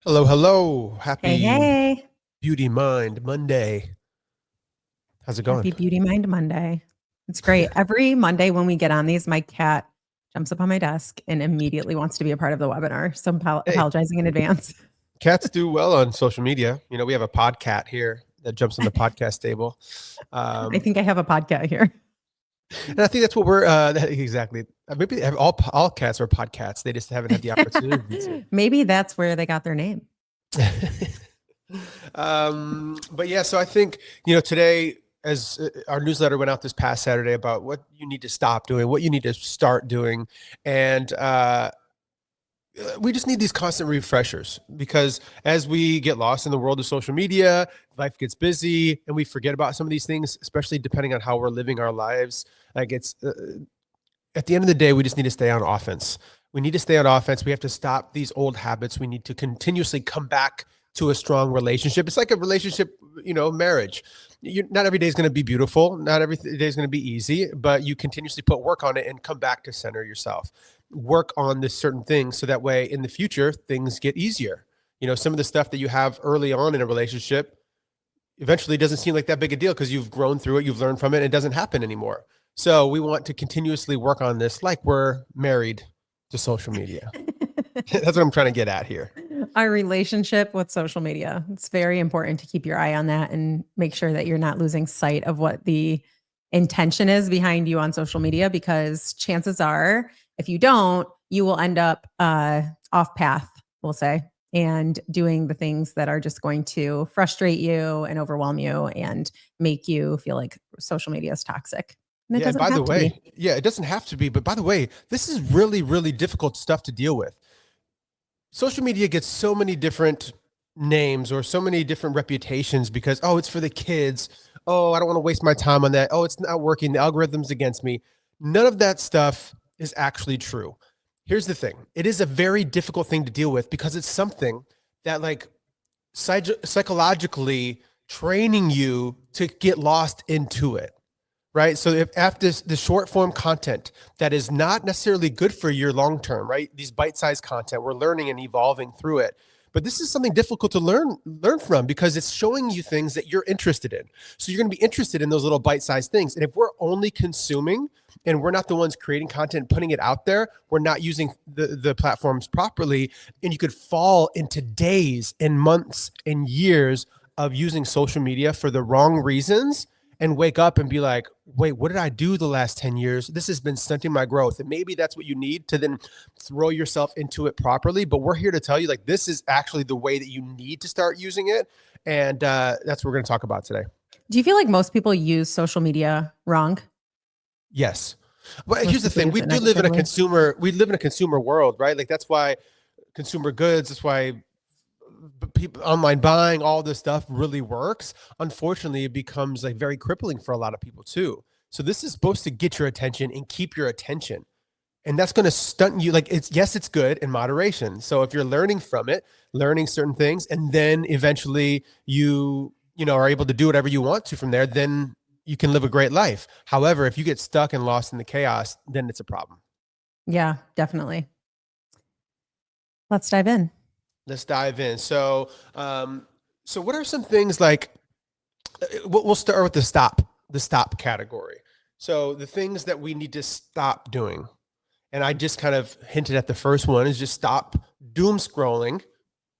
Hello, hello. Hey, Happy hey. Beauty Mind Monday. How's it going? Happy Beauty Mind Monday. It's great. Every Monday when we get on these, my cat jumps up on my desk and immediately wants to be a part of the webinar. So I'm Hey, apologizing in advance. cats do well on social media. We have a podcat here that jumps on the podcast table. I think I have a podcast here. And I think that's what we're exactly. Maybe all cats are podcats. They just haven't had the opportunity to. Maybe that's where they got their name. But yeah, so I think, today, as our newsletter went out this past Saturday about what you need to stop doing, what you need to start doing. And we just need these constant refreshers, because as we get lost in the world of social media, life gets busy and we forget about some of these things, especially depending on how we're living our lives. Like it's at the end of the day, we just need to stay on offense. We need to stay on offense. We have to stop these old habits. We need to continuously come back to a strong relationship. It's like a relationship, marriage. Not every day is going to be beautiful. Not every day is going to be easy, but you continuously put work on it and come back to center yourself. Work on this certain thing so that way in the future, things get easier. Some of the stuff that you have early on in a relationship eventually doesn't seem like that big a deal because you've grown through it, you've learned from it, and it doesn't happen anymore. So we want to continuously work on this like we're married to social media. That's what I'm trying to get at here. Our relationship with social media. It's very important to keep your eye on that and make sure that you're not losing sight of what the intention is behind you on social media, because chances are, if you don't, you will end up off path, we'll say, and doing the things that are just going to frustrate you and overwhelm you and make you feel like social media is toxic. And it Yeah, and doesn't by the have to way, be. it doesn't have to be, but by the way, this is really, really difficult stuff to deal with. Social media gets so many different names or so many different reputations because, oh, it's for the kids. Oh, I don't want to waste my time on that. Oh, it's not working. The algorithm's against me. None of that stuff is actually true. Here's the thing. It is a very difficult thing to deal with because it's something that like psychologically training you to get lost into it. Right. So if after the short form content that is not necessarily good for your long term, right? These bite-sized content, we're learning and evolving through it. But this is something difficult to learn from because it's showing you things that you're interested in. So you're going to be interested in those little bite-sized things. And if we're only consuming and we're not the ones creating content, putting it out there, we're not using the platforms properly, and you could fall into days and months and years of using social media for the wrong reasons and wake up and be like, wait, what did I do the last 10 years? This has been stunting my growth. And maybe that's what you need to then throw yourself into it properly. But we're here to tell you, like, this is actually the way that you need to start using it. And that's what we're going to talk about today. Do you feel like most people use social media wrong? Yes. But Most here's the people thing. use We it do live in a negatively. we live in a consumer world, right? Like that's why consumer goods, that's why people online buying, all this stuff really works. Unfortunately, it becomes like very crippling for a lot of people too. So this is supposed to get your attention and keep your attention, and that's going to stunt you. Like it's good in moderation. So if you're learning from it, learning certain things, and then eventually you are able to do whatever you want to from there, then you can live a great life. However, if you get stuck and lost in the chaos, then it's a problem. Yeah, definitely. Let's dive in. Let's dive in. So what are some things like? We'll start with the stop category. So the things that we need to stop doing, and I just kind of hinted at the first one, is just stop doom scrolling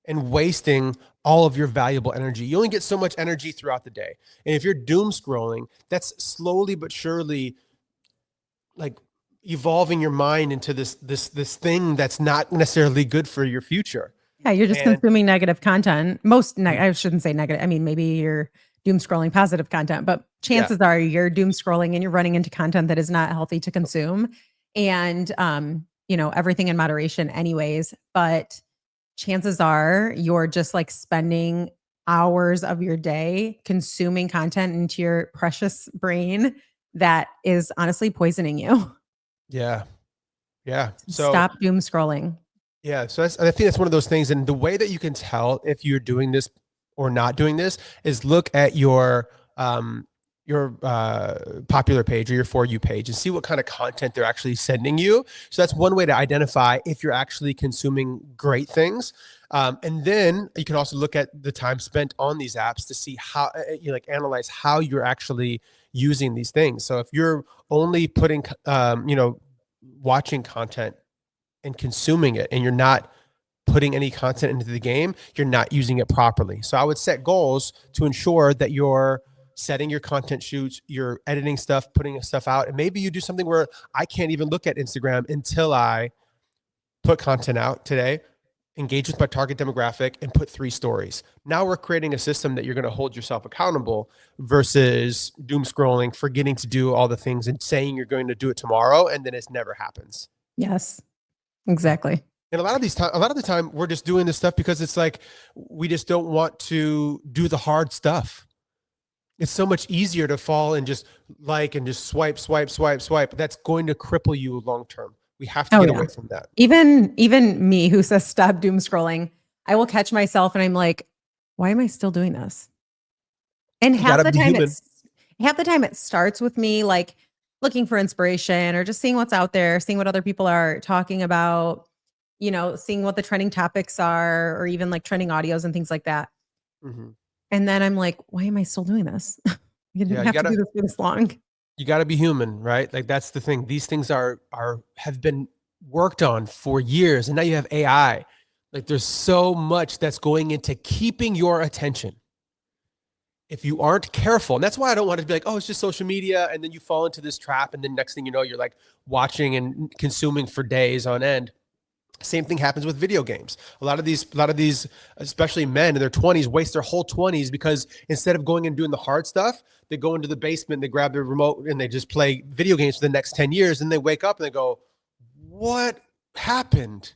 and wasting all of your valuable energy. You only get so much energy throughout the day, and if you're doom scrolling, that's slowly but surely like evolving your mind into this thing that's not necessarily good for your future. Yeah, you're just And consuming negative content. I shouldn't say negative. I mean, maybe you're doom scrolling positive content, but yeah, chances are you're doom scrolling and you're running into content that is not healthy to consume. And everything in moderation anyways, but chances are you're just like spending hours of your day consuming content into your precious brain that is honestly poisoning you. yeah, yeah. So Stop doom scrolling. yeah, so I think that's one of those things. And the way that you can tell if you're doing this or not doing this is look at your popular page or your For You page and see what kind of content they're actually sending you. So that's one way to identify if you're actually consuming great things. And then you can also look at the time spent on these apps to see how you like analyze how you're actually using these things. So if you're only putting, watching content and consuming it, and you're not putting any content into the game, you're not using it properly. So I would set goals to ensure that you're setting your content shoots, you're editing stuff, putting stuff out. And maybe you do something where I can't even look at Instagram until I put content out today, engage with my target demographic, and put 3 stories. Now we're creating a system that you're going to hold yourself accountable versus doom scrolling, forgetting to do all the things and saying you're going to do it tomorrow, and then it never happens. Yes, exactly. And a lot of the time, we're just doing this stuff because it's like we just don't want to do the hard stuff. It's so much easier to fall and just like and just swipe, swipe, swipe, swipe. That's going to cripple you long term. We have to get away from that. Even me who says stop doom scrolling, I will catch myself and I'm like, why am I still doing this? And half the time it starts with me like looking for inspiration or just seeing what's out there, seeing what other people are talking about, seeing what the trending topics are, or even like trending audios and things like that. Mm-hmm. And then I'm like, why am I still doing this? You didn't have to do this for this long. You got to be human, right? Like that's the thing. These things have been worked on for years, and now you have AI. Like there's so much that's going into keeping your attention. If you aren't careful, and that's why I don't want to be like, oh, it's just social media, and then you fall into this trap, and then next thing you know, you're like watching and consuming for days on end. Same thing happens with video games. A lot of these, especially men in their 20s, waste their whole 20s because instead of going and doing the hard stuff, they go into the basement, they grab their remote, and they just play video games for the next 10 years. And they wake up and they go, what happened?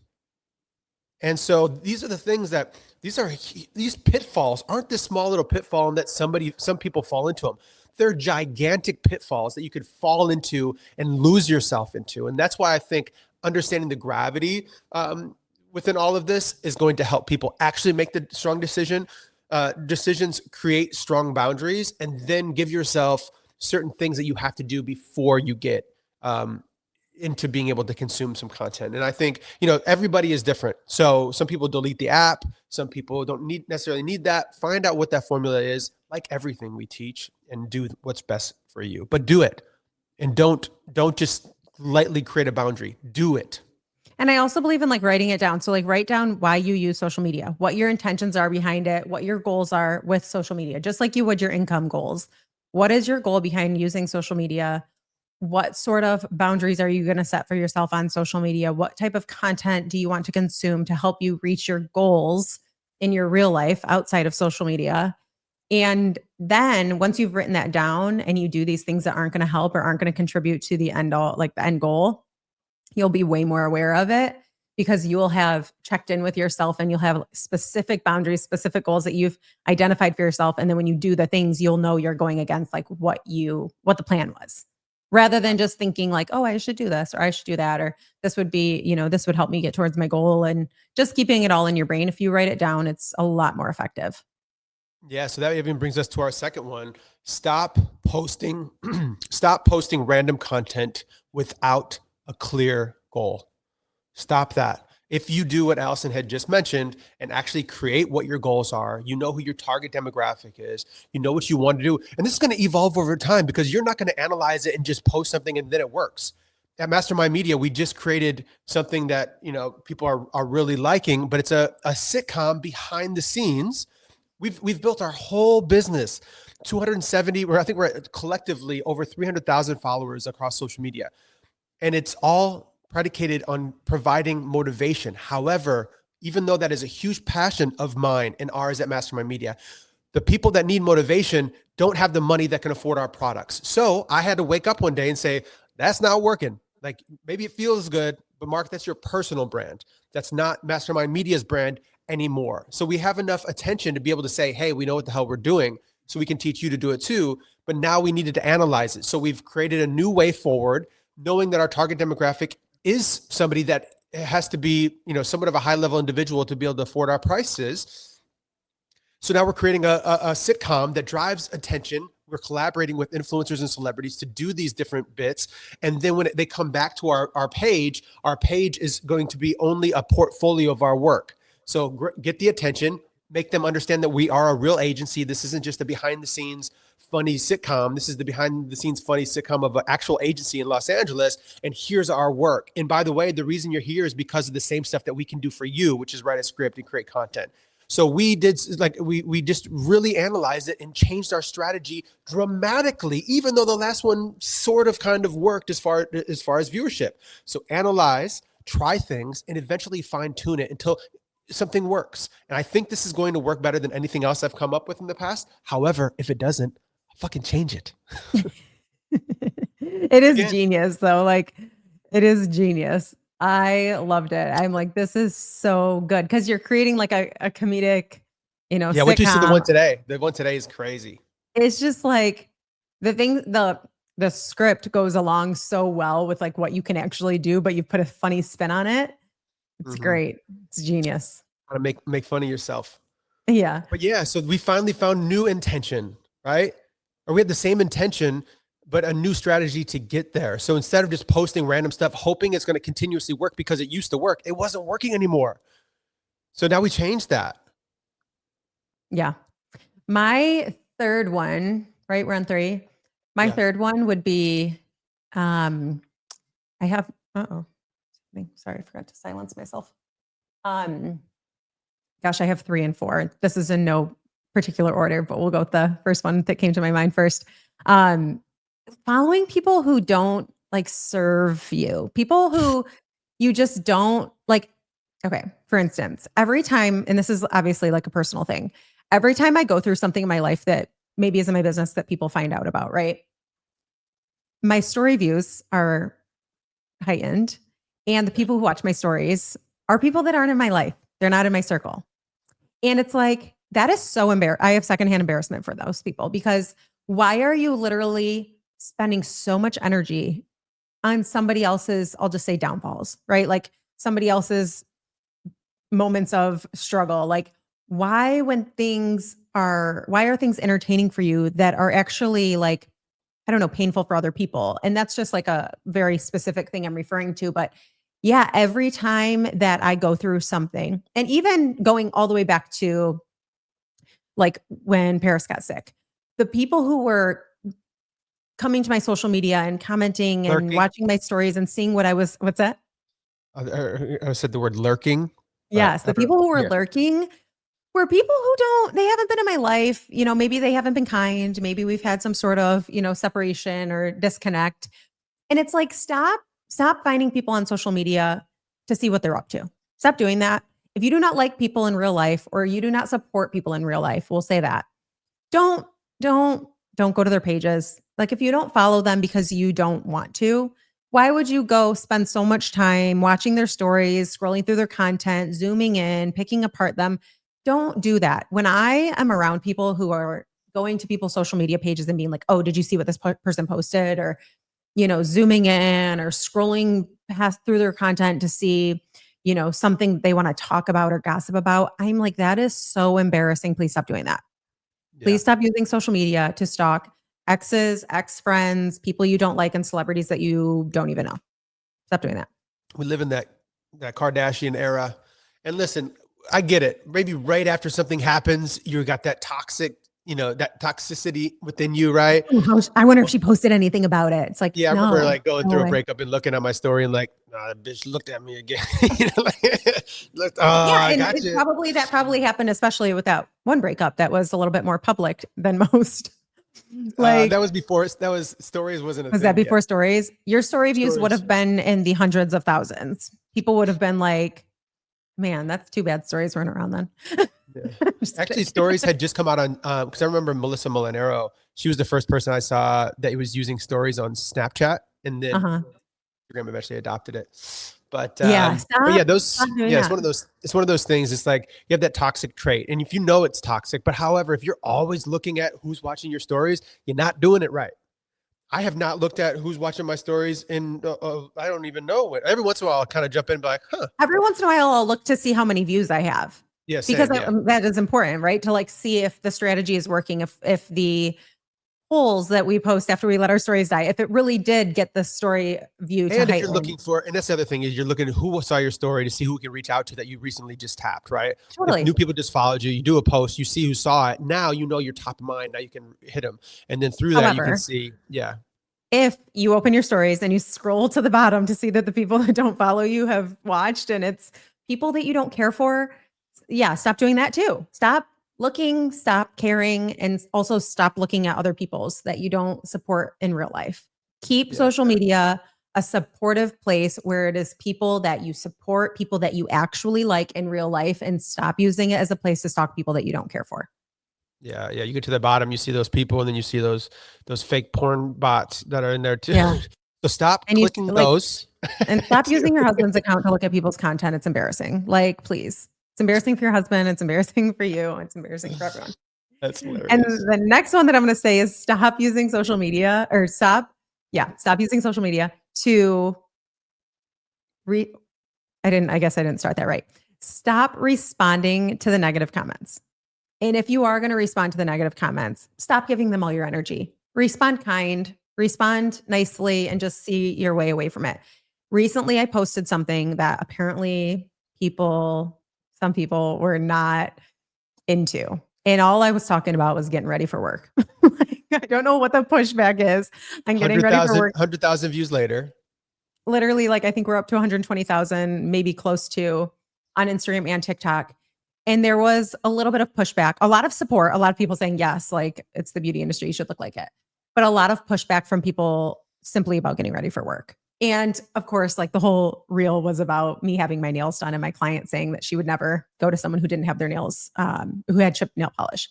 And so these are the things that these pitfalls aren't this small little pitfall and that some people fall into them. They're gigantic pitfalls that you could fall into and lose yourself into. And that's why I think understanding the gravity within all of this is going to help people actually make the strong decisions, create strong boundaries, and then give yourself certain things that you have to do before you get into being able to consume some content. And I think, everybody is different. So some people delete the app. Some people don't necessarily need that. Find out what that formula is, like everything we teach, and do what's best for you. But do it. And don't just lightly create a boundary. Do it. And I also believe in like writing it down. So like write down why you use social media, what your intentions are behind it, what your goals are with social media, just like you would your income goals. What is your goal behind using social media? What sort of boundaries are you going to set for yourself on social media? What type of content do you want to consume to help you reach your goals in your real life outside of social media? And then once you've written that down and you do these things that aren't going to help or aren't going to contribute to the end goal, you'll be way more aware of it because you will have checked in with yourself and you'll have specific boundaries, specific goals that you've identified for yourself. And then when you do the things, you'll know you're going against like what the plan was, rather than just thinking like, oh, I should do this or I should do that, or this would be, this would help me get towards my goal, and just keeping it all in your brain. If you write it down, it's a lot more effective. Yeah, so that even brings us to our second one. Stop posting random content without a clear goal. Stop that. If you do what Allison had just mentioned and actually create what your goals are, you know who your target demographic is, you know what you want to do. And this is going to evolve over time because you're not going to analyze it and just post something and then it works. At Mastermind Media, we just created something that, people are really liking, but it's a sitcom behind the scenes. We've built our whole business, 270, I think we're at collectively over 300,000 followers across social media. And it's all predicated on providing motivation. However, even though that is a huge passion of mine and ours at Mastermind Media, the people that need motivation don't have the money that can afford our products. So I had to wake up one day and say, that's not working. Like maybe it feels good, but Mark, that's your personal brand. That's not Mastermind Media's brand anymore. So we have enough attention to be able to say, hey, we know what the hell we're doing, so we can teach you to do it too. But now we needed to analyze it. So we've created a new way forward, knowing that our target demographic is somebody that has to be, somewhat of a high level individual to be able to afford our prices. So now we're creating a sitcom that drives attention. We're collaborating with influencers and celebrities to do these different bits. And then when they come back to our page is going to be only a portfolio of our work. So get the attention, make them understand that we are a real agency. This isn't just a behind the scenes funny sitcom. This is the behind the scenes funny sitcom of an actual agency in Los Angeles. And here's our work. And by the way, the reason you're here is because of the same stuff that we can do for you, which is write a script and create content. So we did, like, we just really analyzed it and changed our strategy dramatically, even though the last one sort of kind of worked as far as viewership. So analyze, try things, and eventually fine tune it until something works. And I think this is going to work better than anything else I've come up with in the past. However, if it doesn't, I'll fucking change it. It is genius though. Like, it is genius. I loved it. I'm like, this is so good because you're creating like a comedic, Yeah, sitcom. what you see the one today? The one today is crazy. It's just like the script goes along so well with like what you can actually do, but you put a funny spin on it. It's great. It's genius. How to make fun of yourself. Yeah. But yeah, so we finally found new intention, right? Or we had the same intention, but a new strategy to get there. So instead of just posting random stuff, hoping it's going to continuously work because it used to work, it wasn't working anymore. So now we changed that. Yeah. My third one, right? We're on 3. My third one would be, I have, sorry, I forgot to silence myself. Gosh, I have 3 and 4. This is in no particular order, but we'll go with the first one that came to my mind first. Following people who don't like serve you, people who you just don't like. Okay. For instance, every time, and this is obviously like a personal thing, every time I go through something in my life that maybe is in my business that people find out about, right? My story views are heightened, and the people who watch my stories are people that aren't in my life. They're not in my circle. And it's like, that is so embarrassing. I have secondhand embarrassment for those people because why are you literally spending so much energy on somebody else's, I'll just say downfalls, right? Like somebody else's moments of struggle. Like why are things entertaining for you that are actually like, I don't know, painful for other people? And that's just like a very specific thing I'm referring to. But yeah, every time that I go through something, and even going all the way back to like when Paris got sick, the people who were coming to my social media and commenting and watching my stories and seeing what's that? I said the word lurking. Yes. The people who were lurking were people who they haven't been in my life. Maybe they haven't been kind. Maybe we've had some sort of, separation or disconnect. And it's like, stop finding people on social media to see what they're up to. Stop doing that. If you do not like people in real life or you do not support people in real life, we'll say that. Don't go to their pages. Like if you don't follow them because you don't want to, why would you go spend so much time watching their stories, scrolling through their content, zooming in, picking apart them? Don't do that. When I am around people who are going to people's social media pages and being like, oh, did you see what this person posted? Or, zooming in or scrolling past through their content to see, something they want to talk about or gossip about. I'm like, that is so embarrassing. Please stop doing that. Please stop using social media to stalk exes, ex-friends, people you don't like, and celebrities that you don't even know. Stop doing that. We live in that Kardashian era. And listen, I get it. Maybe right after something happens, you got that toxic, that toxicity within you, right? I wonder if she posted anything about it. It's like, yeah, I remember like going through a breakup and looking at my story and like, nah, that bitch looked at me again. That probably happened, especially with that one breakup that was a little bit more public than most. Like that was before. That was stories wasn't. Was that before yet. Stories? Your story views would have been in the hundreds of thousands. People would have been like, "Man, that's too bad." Stories weren't around then. Yeah. Actually, stories had just come out on because I remember Melissa Molinaro. She was the first person I saw that was using stories on Snapchat, and then Instagram eventually adopted it. But it's one of those. It's one of those things. It's like you have that toxic trait, and if you know it's toxic, but however, if you're always looking at who's watching your stories, you're not doing it right. I have not looked at who's watching my stories in, I don't even know. Every once in a while, I'll kind of jump in and be like, huh. Every once in a while, I'll look to see how many views I have. Yes, because that is important, right? To like see if the strategy is working, if the polls that we post after we let our stories die, if it really did get the story view to And if you're heighten. looking for, and that's the other thing is you're looking at who saw your story to see who can reach out to that you recently just tapped, right? If Totally. new people just followed you, you do a post, you see who saw it. Now you know you're top of mind. Now you can hit them, and then through that you can However, see, yeah, if you open your stories and you scroll to the bottom to see that the people that don't follow you have watched and it's people that you don't care for, yeah, stop doing that too. Stop looking, stop caring, and also stop looking at other people's that you don't support in real life. Keep yeah, social media a supportive place where it is people that you support, people that you actually like in real life, and stop using it as a place to stalk people that you don't care for. yeah, yeah. You get to the bottom, you see those people, and then you see those fake porn bots that are in there too. Yeah. So stop And you clicking like, those. and stop using your husband's account to look at people's content. It's embarrassing. Like, please. It's embarrassing for your husband. It's embarrassing for you. It's embarrassing for everyone. That's And hilarious. the next one that I'm going to say is stop using social media or stop using social media to I guess I didn't start that right. Stop responding to the negative comments. And if you are going to respond to the negative comments, stop giving them all your energy. Respond kind, respond nicely, and just see your way away from it. Recently, I posted something that apparently some people were not into. And all I was talking about was getting ready for work. Like, I don't know what the pushback is. I'm getting ready for work. 100,000 views later. Literally, like, I think we're up to 120,000, maybe close to, on Instagram and TikTok. And there was a little bit of pushback, a lot of support, a lot of people saying, yes, like, it's the beauty industry, you should look like it. But a lot of pushback from people simply about getting ready for work. And of course, like, the whole reel was about me having my nails done and my client saying that she would never go to someone who didn't have their nails, who had chipped nail polish.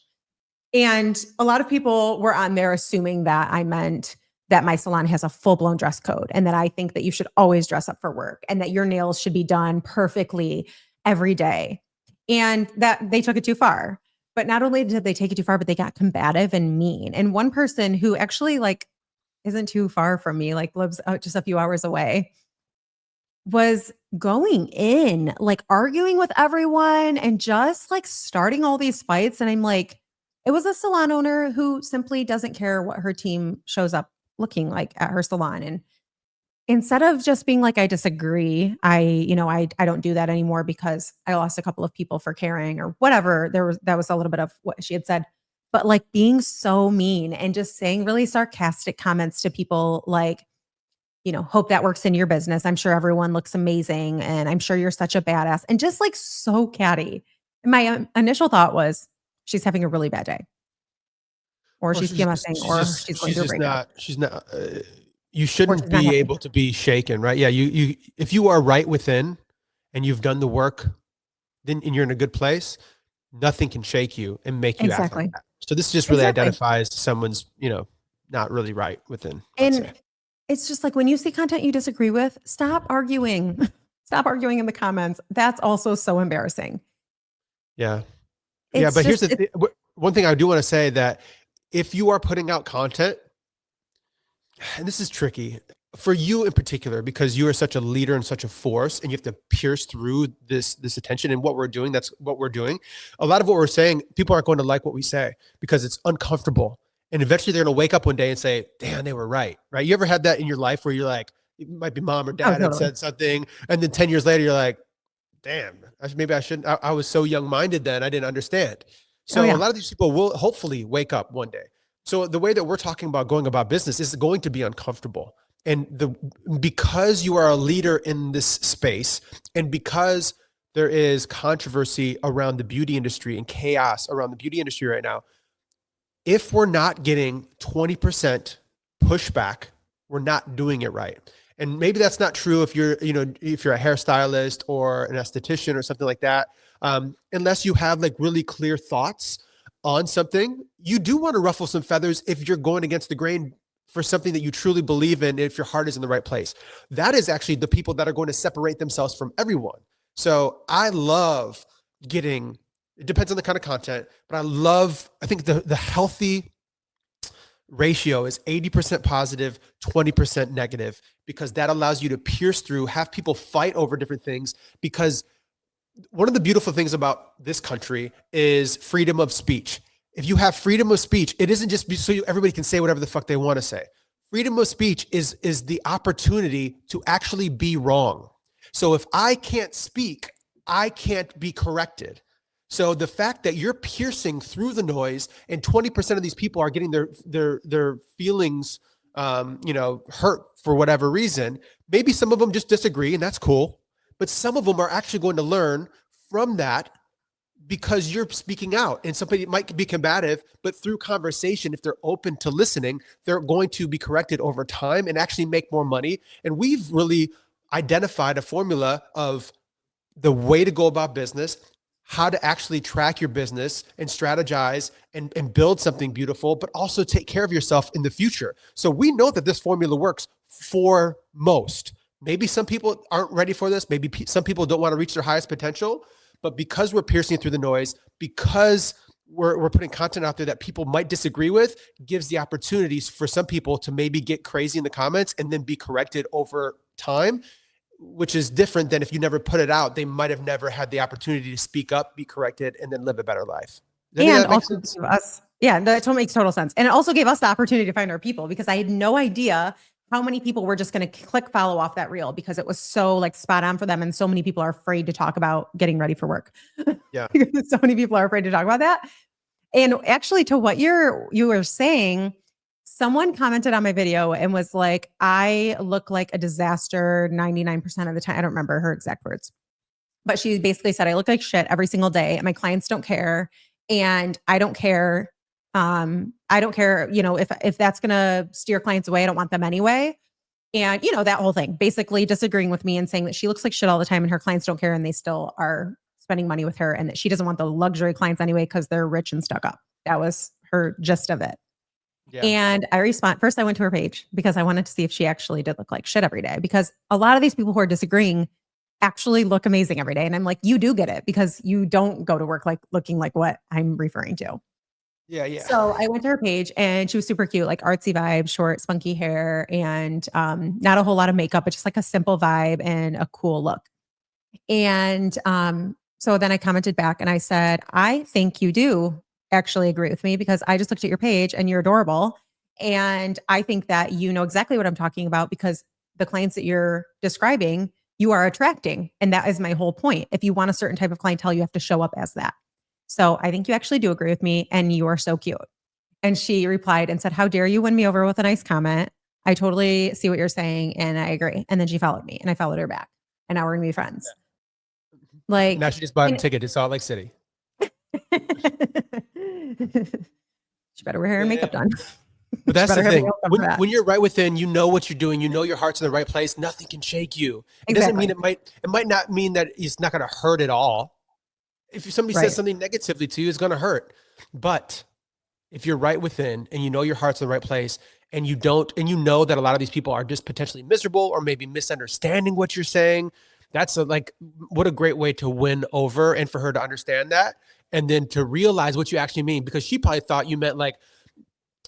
And a lot of people were on there assuming that I meant that my salon has a full-blown dress code and that I think that you should always dress up for work and that your nails should be done perfectly every day. And that they took it too far. But not only did they take it too far, but they got combative and mean. And one person who actually, like, isn't too far from me, like, lives just a few hours away, was going in, like, arguing with everyone and just, like, starting all these fights. And I'm like, it was a salon owner who simply doesn't care what her team shows up looking like at her salon. And instead of just being like, I disagree, I don't do that anymore because I lost a couple of people for caring or whatever. That was a little bit of what she had said. But, like, being so mean and just saying really sarcastic comments to people like, hope that works in your business. I'm sure everyone looks amazing. And I'm sure you're such a badass. And just, like, so catty. And my initial thought was, she's having a really bad day. Or Well, she's PMSing, or she's going through a breakup. she's not, you Or shouldn't she's not be happy. able to be shaken, right? Yeah. If you are right within and you've done the work, then, and you're in a good place, nothing can shake you and make you act like Exactly. that. So this just really Exactly. identifies someone's, not really right within, I'd And say. it's just like, when you see content you disagree with, stop arguing. Stop arguing in the comments. That's also so embarrassing. Yeah. Yeah. But here's one thing I do want to say, that if you are putting out content, and this is tricky for you in particular, because you are such a leader and such a force, and you have to pierce through this attention and what we're doing. That's what we're doing. A lot of what we're saying, people aren't going to like what we say because it's uncomfortable. And eventually they're going to wake up one day and say, damn, they were right. Right. You ever had that in your life where you're like, it might be mom or Oh, dad had totally. said something, and then 10 years later, you're like, damn, maybe I shouldn't. I was so young minded then, I didn't understand. Oh, So a yeah. lot of these people will hopefully wake up one day. So the way that we're talking about going about business is going to be uncomfortable. And because you are a leader in this space, and because there is controversy around the beauty industry and chaos around the beauty industry right now, if we're not getting 20% pushback, we're not doing it right. And maybe that's not true if you're a hairstylist or an esthetician or something like that. Unless you have, like, really clear thoughts on something, you do want to ruffle some feathers if you're going against the grain for something that you truly believe in, if your heart is in the right place. That is actually the people that are going to separate themselves from everyone. So I love getting, it depends on the kind of content, but I think the healthy ratio is 80% positive, 20% negative, because that allows you to pierce through, have people fight over different things. Because one of the beautiful things about this country is freedom of speech. if you have freedom of speech, it isn't just so everybody can say whatever the fuck they want to say. Freedom of speech is the opportunity to actually be wrong. So if I can't speak, I can't be corrected. So the fact that you're piercing through the noise and 20% of these people are getting their feelings, hurt for whatever reason, maybe some of them just disagree and that's cool. But some of them are actually going to learn from that because you're speaking out, and somebody might be combative, but through conversation, if they're open to listening, they're going to be corrected over time and actually make more money. And we've really identified a formula of the way to go about business, how to actually track your business and strategize and build something beautiful, but also take care of yourself in the future. So we know that this formula works for most. Maybe some people aren't ready for this. Maybe some people don't want to reach their highest potential, but because we're piercing through the noise, because we're putting content out there that people might disagree with, gives the opportunities for some people to maybe get crazy in the comments and then be corrected over time, which is different than if you never put it out. They might have never had the opportunity to speak up, be corrected, and then live a better life. And also give us, that makes total sense. And it also gave us the opportunity to find our people, because I had no idea how many people were just going to click follow off that reel because it was so like spot on for them. And so many people are afraid to talk about getting ready for work. Yeah. So many people are afraid to talk about that. And actually, to what you were saying, someone commented on my video and was like, I look like a disaster 99% of the time. I don't remember her exact words, but she basically said, I look like shit every single day and my clients don't care. And I don't care. I don't care, if that's going to steer clients away, I don't want them anyway. And, that whole thing, basically disagreeing with me and saying that she looks like shit all the time and her clients don't care and they still are spending money with her, and that she doesn't want the luxury clients anyway because they're rich and stuck up. That was her gist of it. Yeah. And first I went to her page because I wanted to see if she actually did look like shit every day, because a lot of these people who are disagreeing actually look amazing every day. And I'm like, you do get it because you don't go to work like looking like what I'm referring to. Yeah. So I went to her page and she was super cute, like artsy vibe, short, spunky hair, and not a whole lot of makeup, but just like a simple vibe and a cool look. And so then I commented back and I said, I think you do actually agree with me because I just looked at your page and you're adorable. And I think that you know exactly what I'm talking about because the clients that you're describing, you are attracting. And that is my whole point. If you want a certain type of clientele, you have to show up as that. So I think you actually do agree with me and you are so cute. And she replied and said, how dare you win me over with a nice comment? I totally see what you're saying and I agree. And then she followed me and I followed her back. And now we're going to be friends. Yeah. Like now she just bought a ticket to Salt Lake City. She better wear hair and makeup done. But that's the thing. When you're right within, you know what you're doing. You know your heart's in the right place. Nothing can shake you. It doesn't mean it might not mean that it's not going to hurt at all. If somebody says something negatively to you, it's going to hurt. But if you're right within and you know your heart's in the right place and you know that a lot of these people are just potentially miserable or maybe misunderstanding what you're saying, that's what a great way to win over and for her to understand that. And then to realize what you actually mean, because she probably thought you meant like,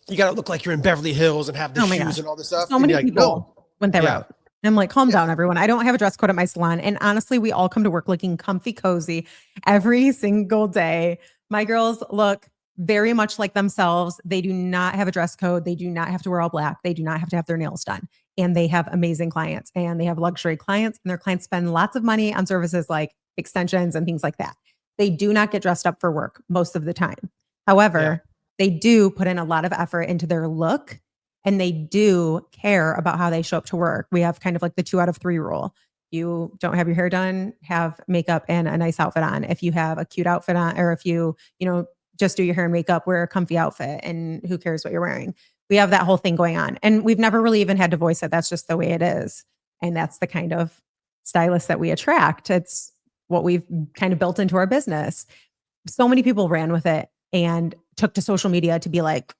you got to look like you're in Beverly Hills and have the shoes and all this stuff. So many people went that route. I'm like, calm down, everyone. I don't have a dress code at my salon. And honestly, we all come to work looking comfy, cozy every single day. My girls look very much like themselves. They do not have a dress code. They do not have to wear all black. They do not have to have their nails done. And they have amazing clients and they have luxury clients, and their clients spend lots of money on services like extensions and things like that. They do not get dressed up for work most of the time. However, they do put in a lot of effort into their look. And they do care about how they show up to work. We have kind of like the 2 out of 3 rule. You don't have your hair done, have makeup and a nice outfit on. If you have a cute outfit on, or if you just do your hair and makeup, wear a comfy outfit, and who cares what you're wearing? We have that whole thing going on. And we've never really even had to voice it. That's just the way it is. And that's the kind of stylist that we attract. It's what we've kind of built into our business. So many people ran with it and took to social media to be like,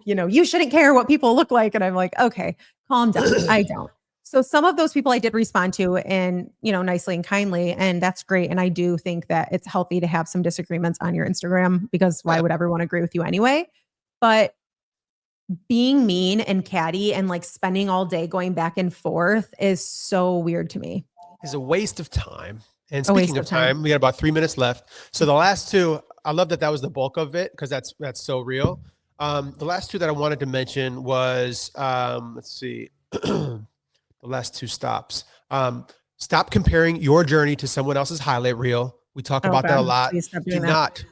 you shouldn't care what people look like. And I'm like, okay, calm down. I don't. So some of those people I did respond to and, nicely and kindly, and that's great. And I do think that it's healthy to have some disagreements on your Instagram, because why would everyone agree with you anyway? But being mean and catty and like spending all day going back and forth is so weird to me. It's a waste of time. And speaking of time, we got about 3 minutes left. So the last 2, I love that that was the bulk of it because that's so real. The last two that I wanted to mention was let's see, the last two stops. Stop comparing your journey to someone else's highlight reel. We talk Oh about that a God, lot. please stop Do doing that. not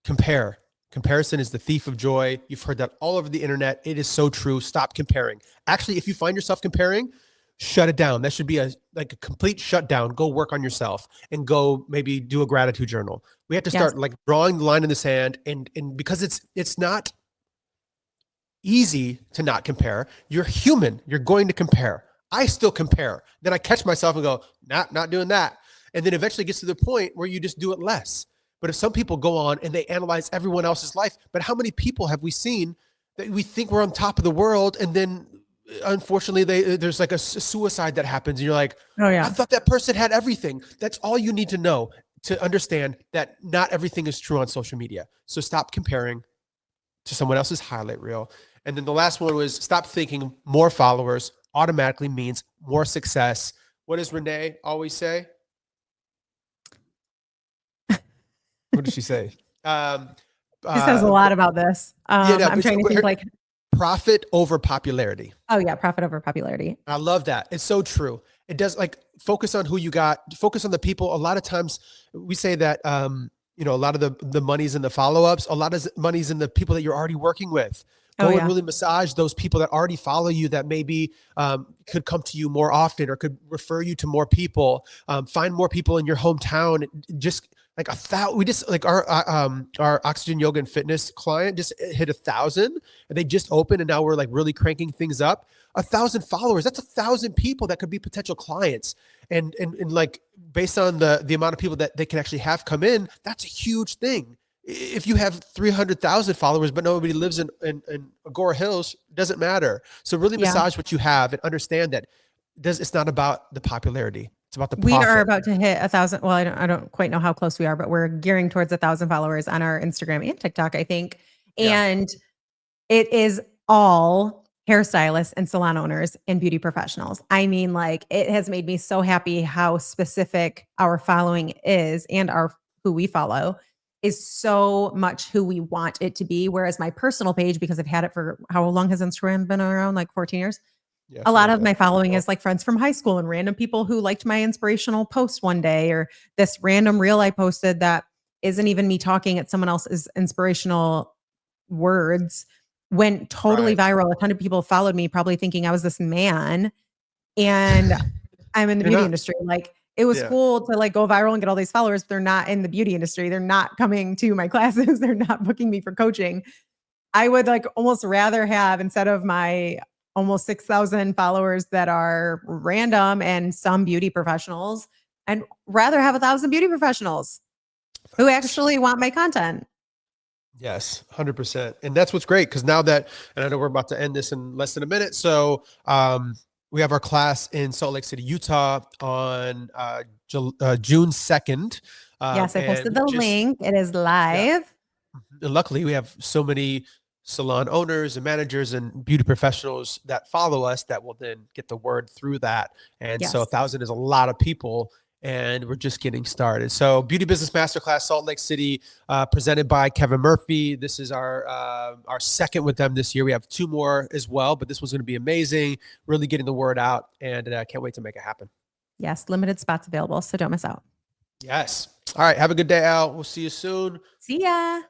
compare. Comparison is the thief of joy. You've heard that all over the internet. It is so true. Stop comparing. Actually, if you find yourself comparing, shut it down. That should be a complete shutdown. Go work on yourself and go maybe do a gratitude journal. We have to Yes. start like drawing the line in the sand, and because it's not easy to not compare. You're human. You're going to compare. I still compare. Then I catch myself and go, not doing that. And then eventually it gets to the point where you just do it less. But if some people go on and they analyze everyone else's life, but how many people have we seen that we think we're on top of the world, and then unfortunately there's like a suicide that happens, and you're like, Oh I yeah. thought that person had everything. That's all you need to know to understand that not everything is true on social media. So stop comparing to someone else's highlight reel. And then the last one was stop thinking more followers automatically means more success. What does Renee always say? What does she say? She says a lot about this. Yeah, no, I'm but trying to think like, profit over popularity. oh yeah, profit over popularity. I love that. It's so true. It does, like, focus on who you got, focus on the people. A lot of times we say that, a lot of the money's in the follow-ups, a lot of money's in the people that you're already working with. Go Oh and yeah. really massage those people that already follow you, that maybe could come to you more often or could refer you to more people. Find more people in your hometown. Just like we just like our Oxygen Yoga and Fitness client just hit 1,000, and they just opened, and now we're like really cranking things up. 1,000 followers. That's 1,000 people that could be potential clients. And like, based on the amount of people that they can actually have come in, that's a huge thing. If you have 300,000 followers, but nobody lives in Agora Hills, doesn't matter. So really Yeah. massage what you have and understand that it's not about the popularity. It's about the We profit. are about to hit 1,000. Well, I don't quite know how close we are, but we're gearing towards 1,000 followers on our Instagram and TikTok, I think. Yeah. And it is all hairstylists and salon owners and beauty professionals. I mean, like, it has made me so happy how specific our following is, and who we follow is so much who we want it to be. Whereas my personal page, because I've had it for how long has Instagram been around? Like 14 years. Yeah, A lot like of my following is like friends from high school and random people who liked my inspirational post one day, or this random reel I posted that isn't even me talking, it's someone else's inspirational words, went totally viral. A ton of people followed me, probably thinking I was this man. And I'm in the You're beauty not. industry. Like, it was Yeah. cool to like go viral and get all these followers, but they're not in the beauty industry. They're not coming to my classes. They're not booking me for coaching. I would like almost rather have, instead of my almost 6,000 followers that are random and some beauty professionals, I'd rather have 1,000 beauty professionals who actually want my content. Yes, 100%. And that's what's great, because now that, and I know we're about to end this in less than a minute. So we have our class in Salt Lake City, Utah on June 2nd. Yes, I posted the link. It is live. Yeah. And luckily, we have so many salon owners and managers and beauty professionals that follow us that will then get the word through that. And so Yes. 1,000 is a lot of people, and we're just getting started. So Beauty Business Masterclass, Salt Lake City, presented by Kevin Murphy. This is our second with them this year. We have 2 more as well, but this one's going to be amazing. Really getting the word out, and I can't wait to make it happen. Yes, limited spots available, so don't miss out. Yes. All right. Have a good day, Al. We'll see you soon. See ya.